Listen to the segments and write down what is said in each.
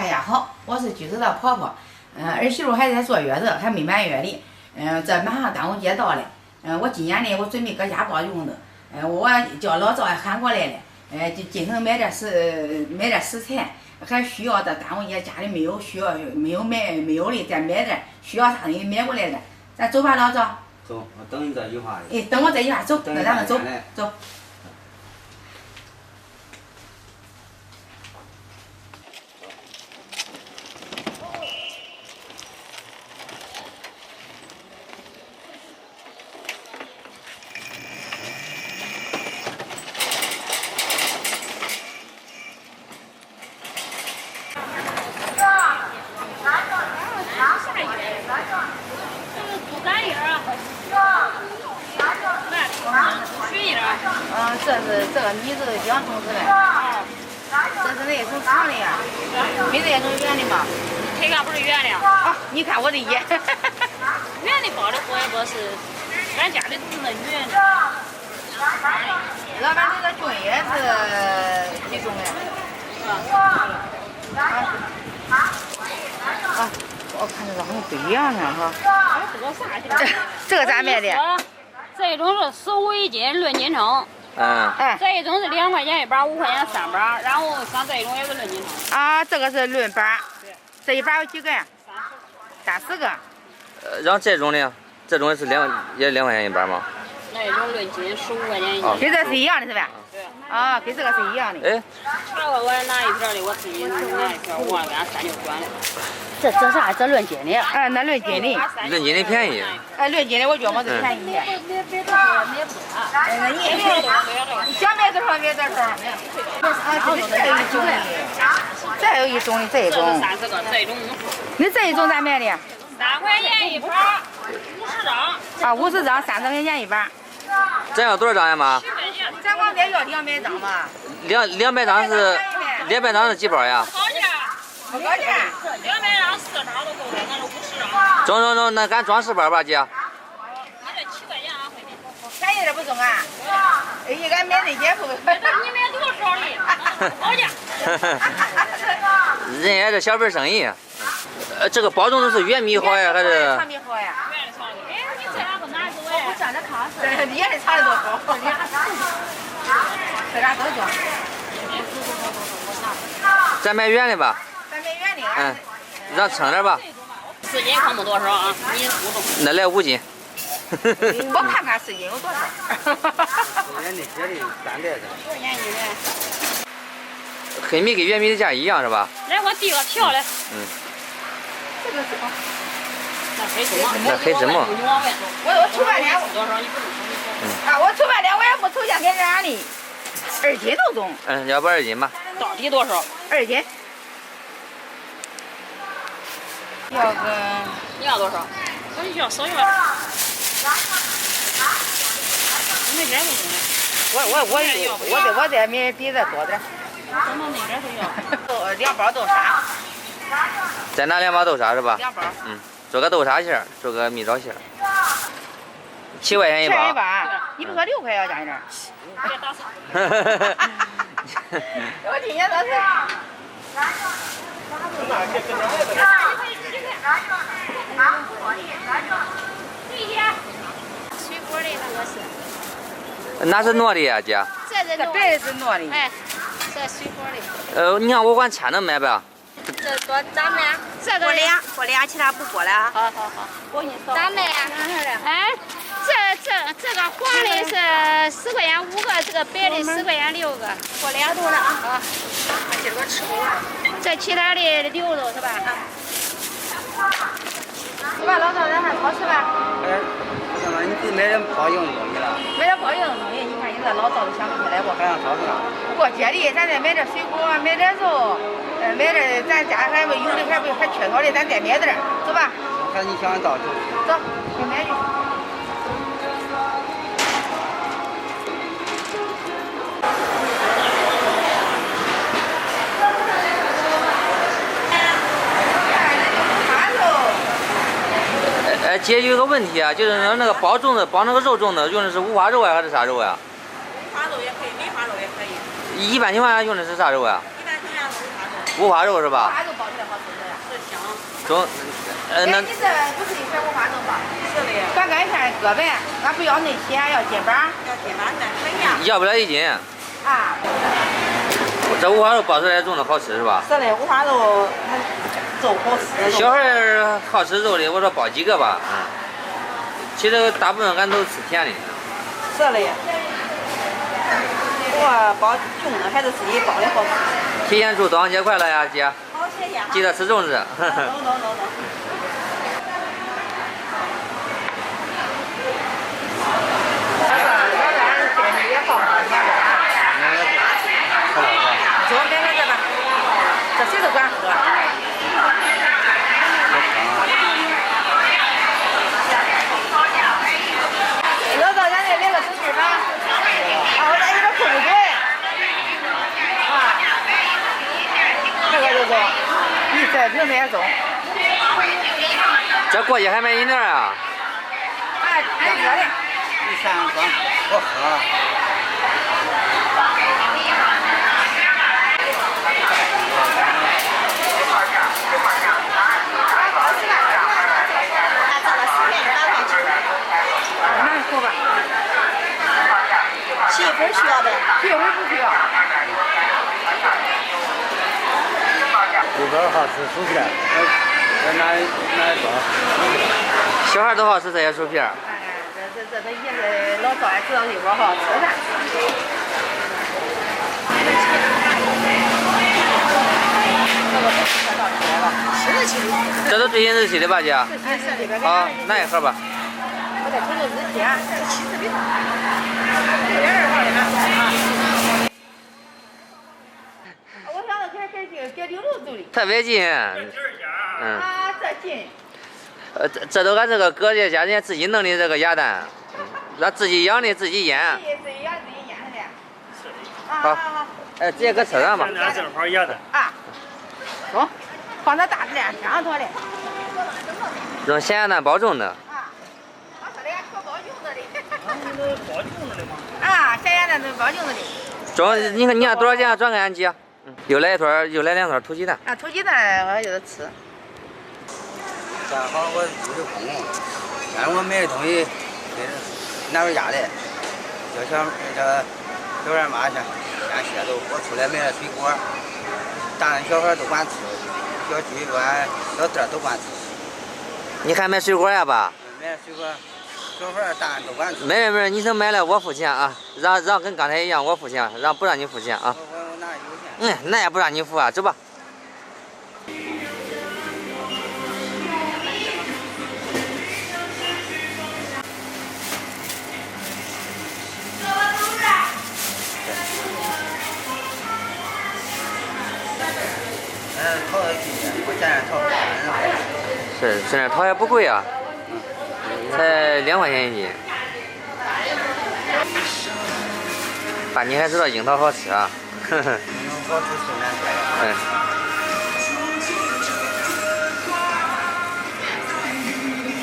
大家好，我是举头的婆婆。儿媳妇还在坐月子，还没满月哩。这马上端午节到了。我今年呢，我准备搁家包粽子。我叫老赵也喊过来了。就进城买点食材，还需要的端午节家里没有需要没有的再买点，需要啥东西买过来的。咱走吧，老赵。走，我等你这句话。哎，等我这句话走，那咱们走走。这个米是2种是呗？这是那种长的呀，没这种圆的吗？这个不是圆的。啊，你看我的眼。圆的包的我也不是，俺家里都是那圆的。老板，这个菌也是几种呀？啊，我看这个好像不一样呢哈。这个咋卖的？这种是15一斤，论斤称。这一种是2块钱一板，5块钱3板，然后像这一种也是论斤称。啊，这个是论板。这一板有几个呀？30个。然后这种呢？这种是也2块钱一板吗？那一种论斤15块钱一斤。跟这是一样的是吧？对。啊，跟这个是一样的。哎。茶我拿一片的，我自己拿一片，我忘了给俺3就转了。这啥？这论斤的？哎，那论斤的。论斤的便宜。哎，论斤的我觉得是便宜。别多少，别不差。你想买多少买多少。啊，这有一种的，这一种。30个，这一种50。你这一种咋卖的？3块钱一板，50张。啊，50张，30块钱一板。咱要多少张呀妈？咱光得要200张嘛。200张是几包呀？不高价。200张4包都够了，那是50张。中，那咱装10包吧，姐。你这7块钱啊，会的。咱一点不中啊？哎，俺买那件不？你买多少的？高价。人家这小本生意。这个包粽子是圆米好呀，还是？长米好呀。圆的长的。哎，你这两个拿走哎。我站着看是。对，圆的长的多好。这俩都装。咱买圆的吧。咱买圆的。让称点吧。4斤看不多少啊？你5重。那来5斤。我看看4斤有多少。圆的、铁的、3袋子。多少钱一元？黑米跟圆米的价一样是吧？来，我递个条来。这个是什么？那黑芝麻。我抽半天。多少你不用。啊，我抽半天我也不抽价给人家的，2斤都中。要不2斤吧。到底多少？2斤。你要多少？我就要少一点。那点不中。我这米比这多点。等到那点都要。2包豆沙。再拿2包豆沙是吧？ 2包。做个豆沙馅儿，做个蜜枣馅儿。7块钱一包。7一包，你不说6块要加一点？别打岔。我今年倒是。水果的那个是。那是糯的呀，姐。这白的是糯的。哎，这水果的。你看我管签的买呗。这多咋卖？这个过俩，其他不过了啊。好。我给你扫。咋卖呀？哎，这个黄的是10块钱5个，这个白的10块钱6个。过俩多了啊。好。今儿个吃不完。这其他的留着是吧？走吧，老赵，咱上超市吧。我想你自己买点包硬的东西了。买点包硬的东西，你看你这老早都想不起来不？还上超市了。过节的，咱再买点水果，买点肉，买点咱家还有的还缺少的，咱再买点，走吧。看你想到就。走，去买去。姐有个问题啊，就是那个包粽子，包那个肉粽子用的是五花肉啊，还是啥肉呀？五花肉也可以，梅花肉也可以。一般情况下用的是啥肉呀？一般情况下是五花肉。五花肉是吧？五花肉包出来。中，哎，那你这不是一块五花肉吗？是的呀，短干片搁呗，俺不要那些，要筋巴。要铁板蛋粉呀。要不了1斤。啊。这五花肉包出来种的好吃是吧？是的，五花肉它肉好吃。小孩儿好吃肉的，我说包几个吧，其实大部分俺都吃甜的。是的呀。不过包用的还是自己包的好吃。提前祝端午节快乐呀，姐！好，谢谢哈。记得吃粽子。走。左边那个吧，这谁都管喝。老早咱这来个手续吧。啊，我这有点空嘴。啊。这个就中，你这瓶子也中。这过去还卖饮料啊？哎，还喝的。第3罐我喝。拿一口吧。洗一盆需要的。洗一盆不需要。这个好吃薯片，拿一包。小孩都好吃这些薯片。这都也是老早也知道一窝好吃的。这都最新日期的吧，姐？好，拿一盒吧。我再瞅瞅日期啊，这起子比大，6.2号的啊。我想着给刘路走的。特别近。啊，这近。这都俺这个搁这家人家自己弄的这个鸭蛋，咱自己养的自己腌。自己养自己腌的。好。哎，直接搁车上吧。咱俩正好鸭蛋。啊。中，放到大质量上头的。用咸鸭蛋包粽的。啊，我说的可包粽子的。都包粽子的嘛。啊，咸鸭蛋都包粽子的。中，你看多少钱？转给俺姐。又来2串土鸡蛋。啊，土鸡蛋我就是吃。正好我有空，但是我买的东西哪有压的？叫小孩妈去，先歇着。我出来买了水果，大人小孩都管吃，小鸡管小蛋都管吃。你还买水果呀，爸？买了水果，小孩大人都管吃。没，你等买了我付钱啊，让跟刚才一样我付钱，不让你付钱啊。我哪有钱？那也不让你付啊，走吧。桃子几斤？我见着桃子是，这那桃也不贵啊，才2块钱1斤。爸，你还知道樱桃好吃啊？呵呵。好吃是难吃。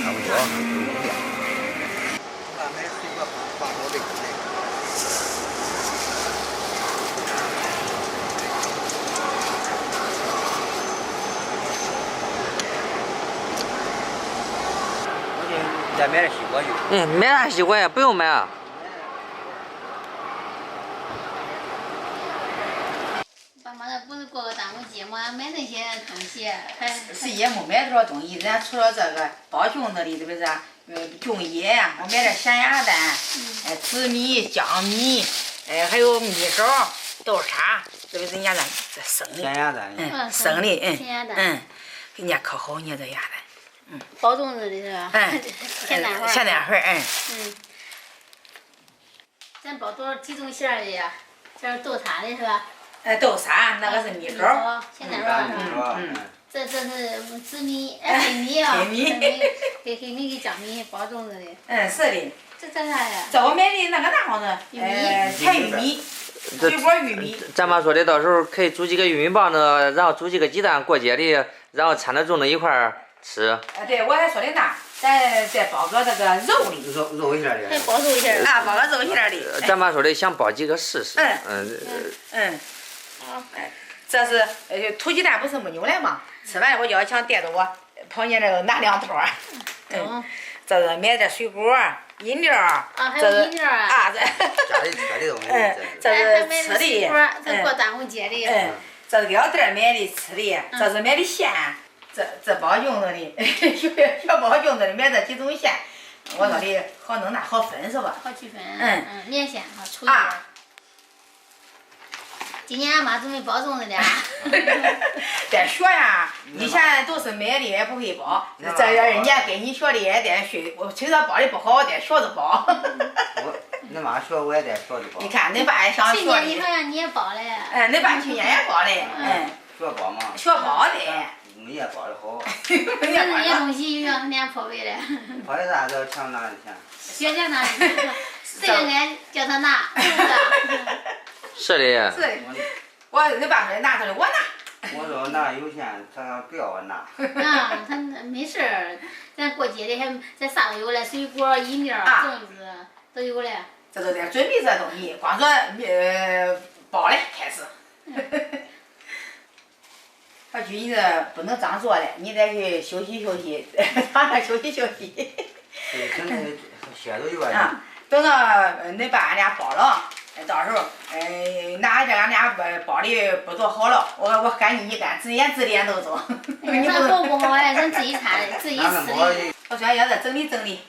差不多。俺买水果放我这个。再买点西瓜去。买啥西瓜呀？不用买啊。爸妈那不是过个端午节吗？买那些东西，是也没买多少东西，咱除了这个包粽子的，对不对？粽叶呀，我买点咸鸭蛋，紫米、江米，还有蜜枣、豆沙，对不对？人家这生的。咸鸭蛋。生的，咸鸭蛋。人家可好，人家这鸭蛋。包粽子的是吧？咸蛋黄。咸蛋黄，咱包多少几种馅儿的呀？这是豆沙的是吧？豆沙，那个是蜜枣。咸蛋黄。这是紫米，黑米啊。黑米给江米包粽子的。是的。这啥呀？这我买的那个哪好呢？柴玉米，水果玉米。咱妈说的，到时候可以煮几个玉米棒子，然后煮几个鸡蛋过节的，然后掺着粽子一块儿吃。对，我还说的那，咱再包个这个肉的。肉馅的。还包肉馅啊，包个肉馅的。咱妈说的想包几个试试。好，这是土鸡蛋不是没牛来吗？吃完我要想带着我碰见那个拿两套。这是买点水果、饮料。还有饮料啊，这。家里吃的东西。这是吃的。这过端午节的。这是料袋买的吃的，这是买的馅，这包用的小包用的买这几种馅，我说的好弄那好分是吧？好区分。面线和粗盐。今年俺妈准备包粽子的。得学呀，以前都是买的也不会包，这2年跟你学的也得学，我虽然包的不好，得学着包。恁妈学我也得学着包。你看恁爸也想学。去年你好像你也包嘞。恁爸去年也包嘞。学包嘛。学包的。你也包的好。那些东西又要人家破费的。破的啥都抢拿的钱。学家拿的，谁应该叫他拿，是不是？是的。是的。恁爸说拿出来，我拿。我说拿有钱，他不要我拿。他没事儿，咱过节的还咱啥都有嘞，水果、饮料、粽子都有嘞。这都得准备这东西，光说包嘞开始。小菊，你这不能这样做嘞，你得去休息休息，躺那休息休息。对，现在血都有啊。等到恁爸俺俩包了。到时候，拿这俺俩包的不做好了，我赶你一干，自演自练都中。咱包不好哎，咱自己擦的，自己吃的。我说要再整理整理。